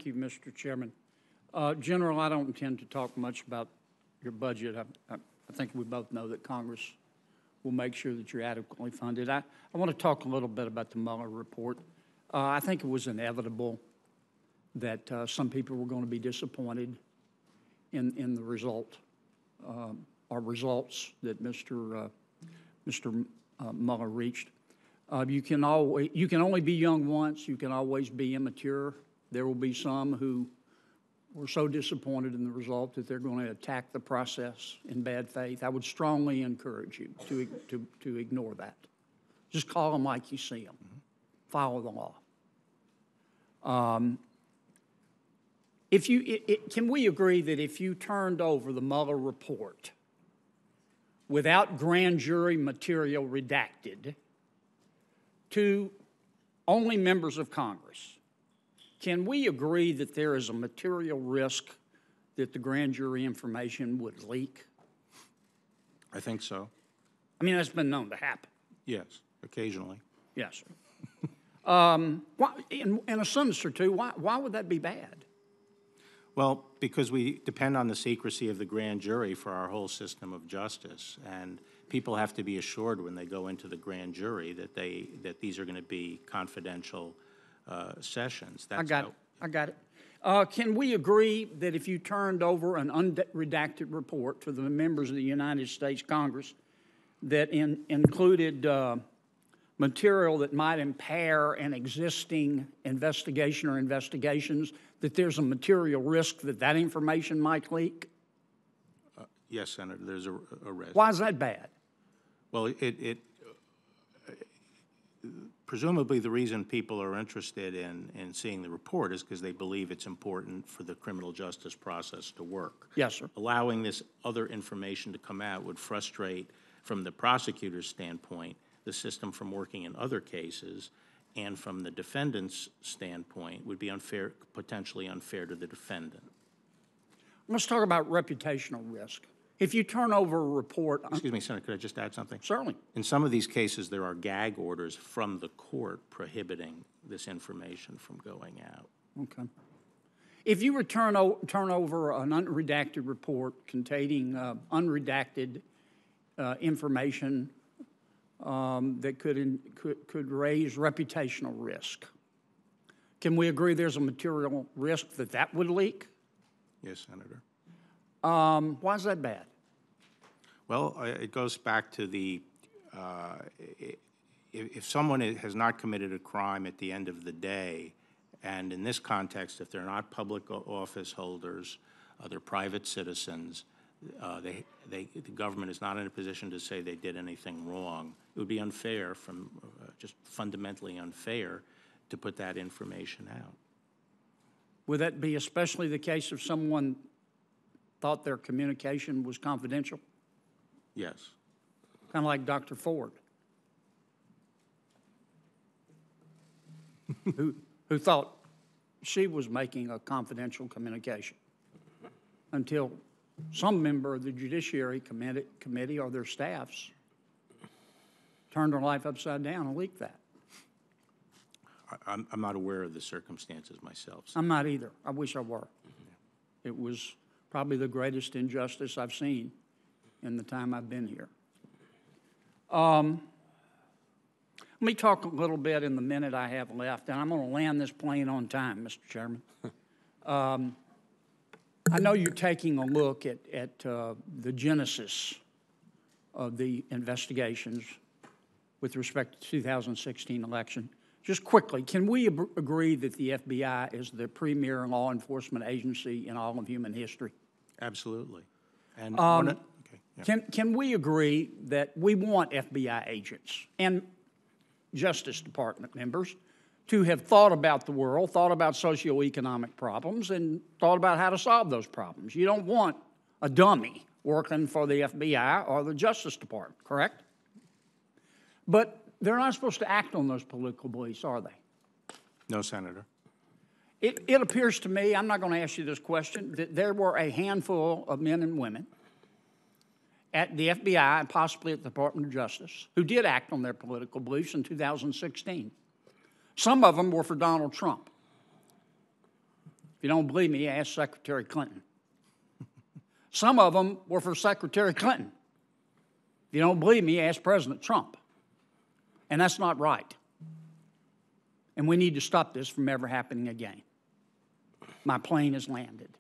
Thank you, Mr. Chairman. General, I don't intend to talk much about your budget. I think we both know that Congress will make sure that you're adequately funded. I want to talk a little bit about the Mueller report. I think it was inevitable that some people were going to be disappointed in the result, or results that Mr. Mueller reached. You can only be young once. You can always be immature. There will be some who were so disappointed in the result that they're going to attack the process in bad faith. I would strongly encourage you to ignore that. Just call them like you see them. Follow the law. Can we agree that if you turned over the Mueller report without grand jury material redacted to only members of Congress, can we agree that there is a material risk that the grand jury information would leak? I think so. I mean, that's been known to happen. Yes, occasionally. Yes, sir. In a sentence or two, why would that be bad? Well, because we depend on the secrecy of the grand jury for our whole system of justice, and people have to be assured when they go into the grand jury that these are going to be confidential sessions. I got it. Can we agree that if you turned over an unredacted report to the members of the United States Congress that included material that might impair an existing investigation or investigations, that there's a material risk that that information might leak? Yes, Senator, there's a risk. Why is that bad? Well, presumably the reason people are interested in seeing the report is because they believe it's important for the criminal justice process to work. Yes, sir. Allowing this other information to come out would frustrate, from the prosecutor's standpoint, the system from working in other cases, and from the defendant's standpoint would be unfair, potentially unfair to the defendant. Let's talk about reputational risk. If you turn over a report... Excuse me, Senator, could I just add something? Certainly. In some of these cases, there are gag orders from the court prohibiting this information from going out. Okay. If you were turn over an unredacted report containing unredacted information that could raise reputational risk, can we agree there's a material risk that that would leak? Yes, Senator. Why is that bad? Well, it goes back to the, if someone has not committed a crime at the end of the day, and in this context, if they're not public office holders, they're private citizens, the government is not in a position to say they did anything wrong, it would be unfair, just fundamentally unfair, to put that information out. Would that be especially the case if someone thought their communication was confidential? Yes. Kind of like Dr. Ford, who thought she was making a confidential communication until some member of the Judiciary Committee or their staffs turned her life upside down and leaked that. I'm not aware of the circumstances myself. So. I'm not either. I wish I were. It was probably the greatest injustice I've seen in the time I've been here. Let me talk a little bit in the minute I have left, and I'm going to land this plane on time, Mr. Chairman. I know you're taking a look at the genesis of the investigations with respect to the 2016 election. Just quickly, can we agree that the FBI is the premier law enforcement agency in all of human history? Absolutely. And can we agree that we want FBI agents and Justice Department members to have thought about the world, thought about socioeconomic problems, and thought about how to solve those problems? You don't want a dummy working for the FBI or the Justice Department, correct? But they're not supposed to act on those political beliefs, are they? No, Senator. It appears to me, I'm not going to ask you this question, that there were a handful of men and women at the FBI and possibly at the Department of Justice who did act on their political beliefs in 2016. Some of them were for Donald Trump. If you don't believe me, ask Secretary Clinton. Some of them were for Secretary Clinton. If you don't believe me, ask President Trump. And that's not right. And we need to stop this from ever happening again. My plane has landed.